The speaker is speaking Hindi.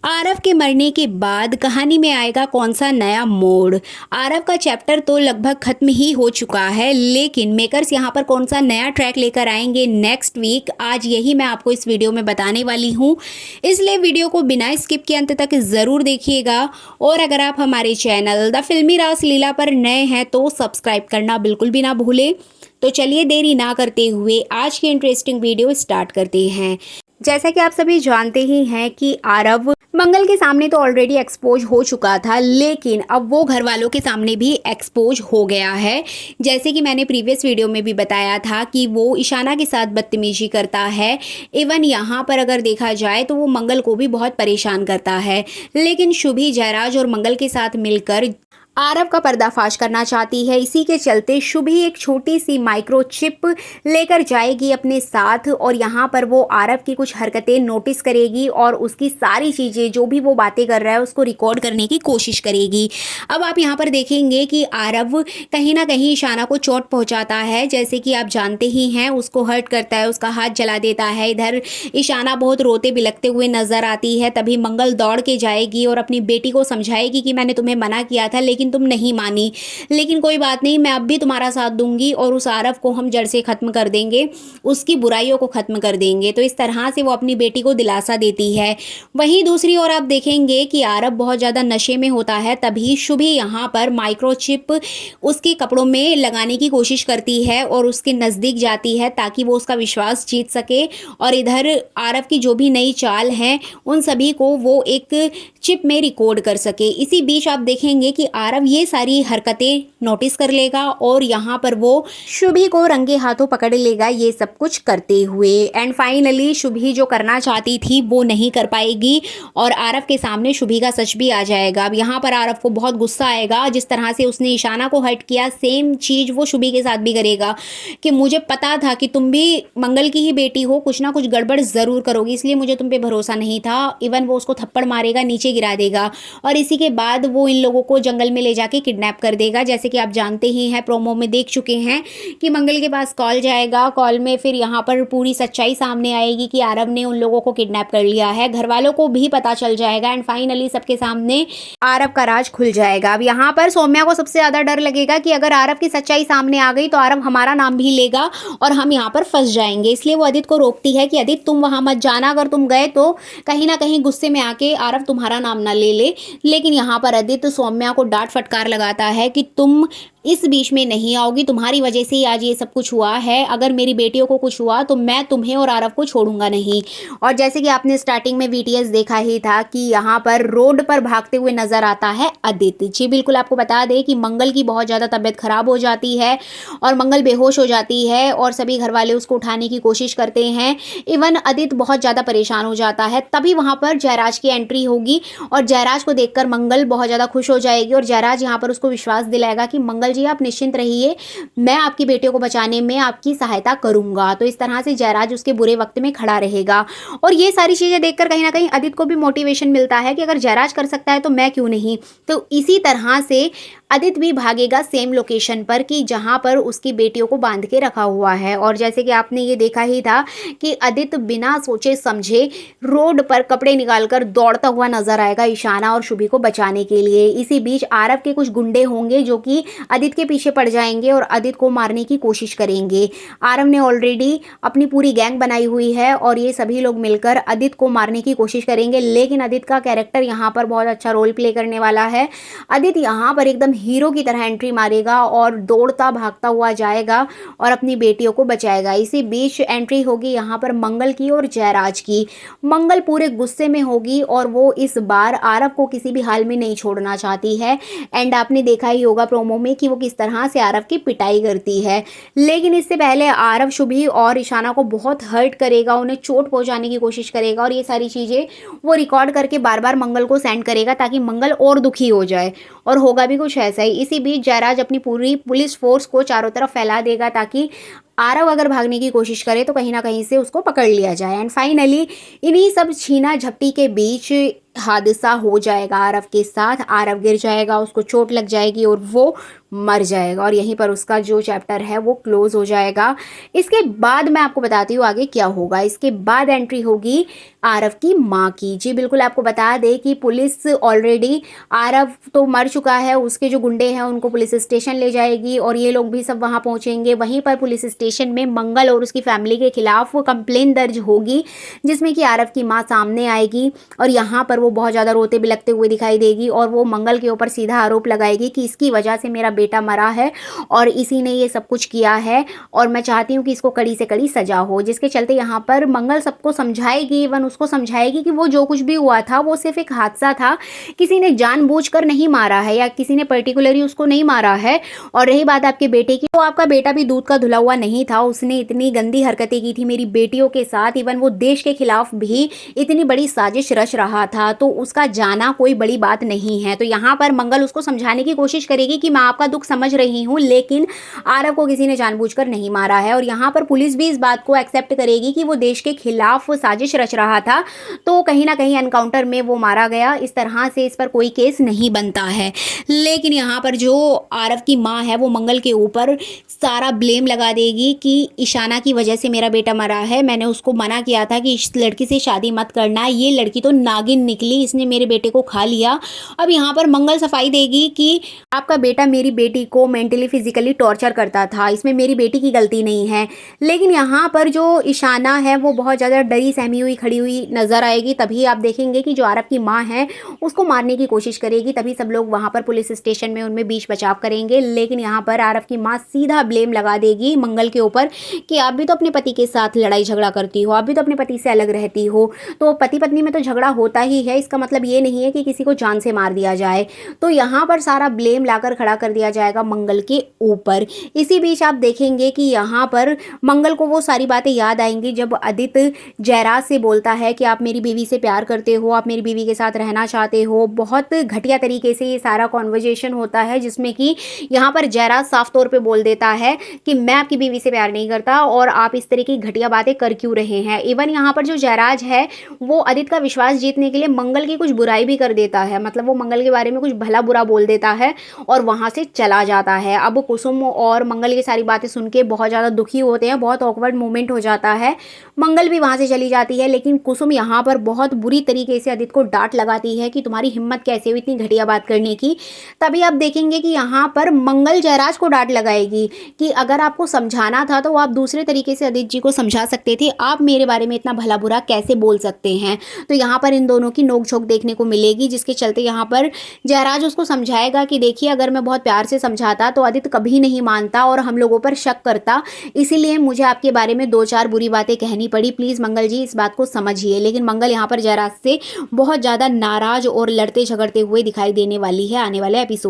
आरव के मरने के बाद कहानी में आएगा कौन सा नया मोड़। आरव का चैप्टर तो लगभग खत्म ही हो चुका है, लेकिन मेकर्स यहाँ पर कौन सा नया ट्रैक लेकर आएंगे नेक्स्ट वीक, आज यही मैं आपको इस वीडियो में बताने वाली हूँ। इसलिए वीडियो को बिना स्किप के अंत तक ज़रूर देखिएगा। और अगर आप हमारे चैनल द फिल्मी रास लीला पर नए हैं तो सब्सक्राइब करना बिल्कुल भी ना भूलें। तो चलिए देरी ना करते हुए आज की इंटरेस्टिंग वीडियो स्टार्ट करते हैं। जैसा कि आप सभी जानते ही हैं कि आरव मंगल के सामने तो ऑलरेडी एक्सपोज हो चुका था, लेकिन अब वो घर वालों के सामने भी एक्सपोज हो गया है। जैसे कि मैंने प्रीवियस वीडियो में भी बताया था कि वो ईशाना के साथ बदतमीजी करता है। इवन यहाँ पर अगर देखा जाए तो वो मंगल को भी बहुत परेशान करता है, लेकिन शुभी जयराज और मंगल के साथ मिलकर आरव का पर्दाफाश करना चाहती है। इसी के चलते शुभी एक छोटी सी माइक्रोचिप लेकर जाएगी अपने साथ, और यहाँ पर वो आरव की कुछ हरकतें नोटिस करेगी और उसकी सारी चीज़ें जो भी वो बातें कर रहा है उसको रिकॉर्ड करने की कोशिश करेगी। अब आप यहाँ पर देखेंगे कि आरव कहीं ना कहीं ईशाना को चोट पहुँचाता है। जैसे कि आप जानते ही हैं, उसको हर्ट करता है, उसका हाथ जला देता है। इधर ईशाना बहुत रोते बिलखते हुए नजर आती है। तभी मंगल दौड़ के जाएगी और अपनी बेटी को समझाएगी कि मैंने तुम्हें मना किया था लेकिन तुम नहीं मानी, लेकिन कोई बात नहीं, मैं अब भी तुम्हारा साथ दूंगी और उस आरव को हम जड़ से खत्म कर देंगे, उसकी बुराइयों को खत्म कर देंगे। तो इस तरह से वो अपनी बेटी को दिलासा देती है। वहीं दूसरी ओर आप देखेंगे कि आरव बहुत ज़्यादा नशे में होता है। तभी शुभी यहाँ पर माइक्रोचिप उसके कपड़ों में लगाने की कोशिश करती है और उसके नज़दीक जाती है ताकि वो उसका विश्वास जीत सके, और इधर आरव की जो भी नई चाल हैं उन सभी को वो एक चिप में रिकॉर्ड कर सके। इसी बीच आप देखेंगे कि आरव ये सारी हरकतें नोटिस कर लेगा और यहाँ पर वो शुभी को रंगे हाथों पकड़ लेगा ये सब कुछ करते हुए। एंड फाइनली शुभी जो करना चाहती थी वो नहीं कर पाएगी और आरव के सामने शुभी का सच भी आ जाएगा। अब यहाँ पर आरव को बहुत गुस्सा आएगा। जिस तरह से उसने ईशाना को हर्ट किया, सेम चीज़ वो शुभी के साथ भी करेगा कि मुझे पता था कि तुम भी मंगल की ही बेटी हो, कुछ ना कुछ गड़बड़ ज़रूर करोगी, इसलिए मुझे तुम पे भरोसा नहीं था। इवन वो उसको थप्पड़ मारेगा, नीचे गिरा देगा और इसी के बाद वो इन लोगों को जंगल में ले जाके किडनैप कर देगा। जैसे कि आप जानते ही हैं, प्रोमो में देख चुके हैं कि मंगल के पास कॉल जाएगा। कॉल में फिर यहाँ पर पूरी सच्चाई सामने आएगी कि आरव ने उन लोगों को किडनैप कर लिया है। घर वालों को भी पता चल जाएगा एंड फाइनली सबके सामने आरव का राज खुल जाएगा। अब यहाँ पर सौम्या को सबसे ज़्यादा डर लगेगा कि अगर आरव की सच्चाई सामने आ गई तो आरव हमारा नाम भी लेगा और हम यहाँ पर फंस जाएंगे। इसलिए वो आदित्य को रोकती है कि आदित्य तुम वहाँ मत जाना, अगर तुम गए तो कहीं ना कहीं गुस्से में आके आरव तुम्हारा नाम ना ले ले। लेकिन यहाँ पर आदित्य सौम्या को डांट फटकार लगाता है कि तुम इस बीच में नहीं आओगी, तुम्हारी वजह से ही आज ये सब कुछ हुआ है। अगर मेरी बेटियों को कुछ हुआ तो मैं तुम्हें और आरव को छोड़ूंगा नहीं। और जैसे कि आपने स्टार्टिंग में वीटीएस देखा ही था कि यहाँ पर रोड पर भागते हुए नजर आता है आदित्य जी। बिल्कुल आपको बता दें कि मंगल की बहुत ज़्यादा तबीयत खराब हो जाती है और मंगल बेहोश हो जाती है और सभी घर वाले उसको उठाने की कोशिश करते हैं। इवन आदित्य बहुत ज़्यादा परेशान हो जाता है। तभी वहाँ पर जयराज की एंट्री होगी और जयराज को देखकर मंगल बहुत ज़्यादा खुश हो जाएगी और जयराज यहाँ पर उसको विश्वास दिलाएगा कि मंगल जी आप निश्चिंत रहिए, मैं आपकी बेटियों को बचाने में आपकी सहायता करूंगा। तो इस तरह से जयराज उसके बुरे वक्त में खड़ा रहेगा और ये सारी चीजें देखकर कहीं ना कहीं आदित्य को भी मोटिवेशन मिलता है कि अगर जयराज कर सकता है तो मैं क्यों नहीं। तो इसी तरह से आदित्य भी भागेगा सेम लोकेशन पर कि जहां पर उसकी बेटियों को बांध के रखा हुआ है। और जैसे कि आपने ये देखा ही था कि आदित्य बिना सोचे समझे रोड पर कपड़े निकालकर दौड़ता हुआ नजर आएगा ईशाना और शुभी को बचाने के लिए। इसी बीच आरव के कुछ गुंडे होंगे जो कि आदित्य के पीछे पड़ जाएंगे और आदित्य को मारने की कोशिश करेंगे। आरव ने ऑलरेडी अपनी पूरी गैंग बनाई हुई है और ये सभी लोग मिलकर आदित्य को मारने की कोशिश करेंगे, लेकिन आदित्य का कैरेक्टर यहाँ पर बहुत अच्छा रोल प्ले करने वाला है। आदित्य यहाँ पर एकदम हीरो की तरह एंट्री मारेगा और दौड़ता भागता हुआ जाएगा और अपनी बेटियों को बचाएगा। इसी बीच एंट्री होगी यहाँ पर मंगल की और जयराज की। मंगल पूरे गुस्से में होगी और वो इस बार आरव को किसी भी हाल में नहीं छोड़ना चाहती है। एंड आपने देखा ही होगा प्रोमो में कि वो किस तरह से आरव की पिटाई करती है। लेकिन इससे पहले आरव शुभी और ईशाना को बहुत हर्ट करेगा, उन्हें चोट पहुंचाने की कोशिश करेगा और ये सारी चीज़ें वो रिकॉर्ड करके बार बार मंगल को सेंड करेगा ताकि मंगल और दुखी हो जाए, और होगा भी कुछ ऐसा ही। इसी बीच जयराज अपनी पूरी पुलिस फोर्स को चारों तरफ फैला देगा ताकि आरव अगर भागने की कोशिश करे तो कहीं ना कहीं से उसको पकड़ लिया जाए। एंड फाइनली इन्हीं सब छीना झपटी के बीच हादसा हो जाएगा आरव के साथ। आरव गिर जाएगा, उसको चोट लग जाएगी और वो मर जाएगा और यहीं पर उसका जो चैप्टर है वो क्लोज हो जाएगा। इसके बाद मैं आपको बताती हूँ आगे क्या होगा। इसके बाद एंट्री होगी आरव की माँ की। जी बिल्कुल, आपको बता दें कि पुलिस ऑलरेडी आरव तो मर चुका है, उसके जो गुंडे हैं उनको पुलिस स्टेशन ले जाएगी और ये लोग भी सब वहाँ पहुँचेंगे। वहीं पर पुलिस स्टेशन में मंगल और उसकी फैमिली के खिलाफ कंप्लेन दर्ज होगी, जिसमें कि आरव की माँ सामने आएगी और यहाँ पर वो बहुत ज़्यादा रोते बिलखते हुए दिखाई देगी और वो मंगल के ऊपर सीधा आरोप लगाएगी कि इसकी वजह से मेरा बेटा मरा है और इसी ने ये सब कुछ किया है और मैं चाहती हूँ कि इसको कड़ी से कड़ी सजा हो। जिसके चलते यहाँ पर मंगल सबको समझाएगी, इवन उसको समझाएगी कि वो जो कुछ भी हुआ था वो सिर्फ एक हादसा था, किसी ने जानबूझकर नहीं मारा है या किसी ने पर्टिकुलरली उसको नहीं मारा है। और रही बात आपके बेटे की, तो आपका बेटा भी दूध का धुला हुआ नहीं था, उसने इतनी गंदी हरकतें की थी मेरी बेटियों के साथ, इवन वो देश के खिलाफ भी इतनी बड़ी साजिश रच रहा था, तो उसका जाना कोई बड़ी बात नहीं है। तो यहाँ पर मंगल उसको समझाने की कोशिश करेगी कि मैं आपका दुख समझ रही हूँ, लेकिन आरव को किसी ने जानबूझकर नहीं मारा है। और यहाँ पर पुलिस भी इस बात को एक्सेप्ट करेगी कि वो देश के खिलाफ साजिश रच रहा था, तो कहीं ना कहीं एनकाउंटर में वो मारा गया, इस तरह से इस पर कोई केस नहीं बनता है। लेकिन यहाँ पर जो आरव की माँ है वो मंगल के ऊपर सारा ब्लेम लगा देगी कि ईशाना की वजह से मेरा बेटा मरा है, मैंने उसको मना किया था कि इस लड़की से शादी मत करना, ये लड़की तो नागिन निकली, इसने मेरे बेटे को खा लिया। अब यहाँ पर मंगल सफाई देगी कि आपका बेटा मेरी बेटी को मेंटली फिजिकली टॉर्चर करता था, इसमें मेरी बेटी की गलती नहीं है। लेकिन यहाँ पर जो ईशाना है वो बहुत ज़्यादा डरी सहमी हुई खड़ी हुई नजर आएगी। तभी आप देखेंगे कि जो आरव की माँ है उसको मारने की कोशिश करेगी, तभी सब लोग वहाँ पर पुलिस स्टेशन में उनमें बीच बचाव करेंगे। लेकिन यहाँ पर आरव की माँ सीधा ब्लेम लगा देगी मंगल के ऊपर कि आप भी तो अपने पति के साथ लड़ाई झगड़ा करती हो, आप भी तो अपने पति से अलग रहती हो, तो पति पत्नी में तो झगड़ा होता ही है, इसका मतलब ये नहीं है कि किसी को जान से मार दिया जाए। तो यहाँ पर सारा ब्लेम लाकर खड़ा कर दिया जाएगा मंगल के ऊपर। इसी बीच आप देखेंगे कि यहाँ पर मंगल को वो सारी बातें याद आएंगी जब आदित्य जयराज से बोलता है कि आप मेरी बीवी से प्यार करते हो, आप मेरी बीवी के साथ रहना चाहते हो। बहुत घटिया तरीके से ये सारा कॉन्वर्जेशन होता है, जिसमें कि यहाँ पर जयराज साफ तौर पे बोल देता है कि मैं आपकी बीवी से प्यार नहीं करता और आप इस तरह की घटिया बातें कर क्यों रहे हैं। इवन यहाँ पर जो जयराज है वो आदित्य का विश्वास जीतने के लिए मंगल की कुछ बुराई भी कर देता है, मतलब वो मंगल के बारे में कुछ भला बुरा बोल देता है और वहाँ से चला जाता है। अब कुसुम और मंगल की सारी बातें सुन के बहुत ज़्यादा दुखी होते हैं, बहुत ऑकवर्ड मोमेंट हो जाता है। मंगल भी वहाँ से चली जाती है, लेकिन कुसुम यहाँ पर बहुत बुरी तरीके से आदित्य को डांट लगाती है कि तुम्हारी हिम्मत कैसे हुई इतनी घटिया बात करने की। तभी आप देखेंगे कि यहाँ पर मंगल जयराज को डांट लगाएगी कि अगर आपको समझाना था तो आप दूसरे तरीके से आदित्य जी को समझा सकते थे, आप मेरे बारे में इतना भला बुरा कैसे बोल सकते हैं। तो यहाँ पर इन दोनों की नोकझोंक देखने को मिलेगी, जिसके चलते यहाँ पर जयराज उसको समझाएगा कि देखिए अगर मैं बहुत प्यार से समझाता तो आदित्य कभी नहीं मानता और हम लोगों पर शक करता, इसीलिए मुझे आपके बारे में दो चार बुरी बातें कहनी पड़ी, प्लीज़ मंगल जी इस बात को समझिए। लेकिन मंगल यहाँ पर जयराज से बहुत ज़्यादा नाराज और लड़ते झगड़ते हुए दिखाई देने वाली है आने वाले एपिसोड।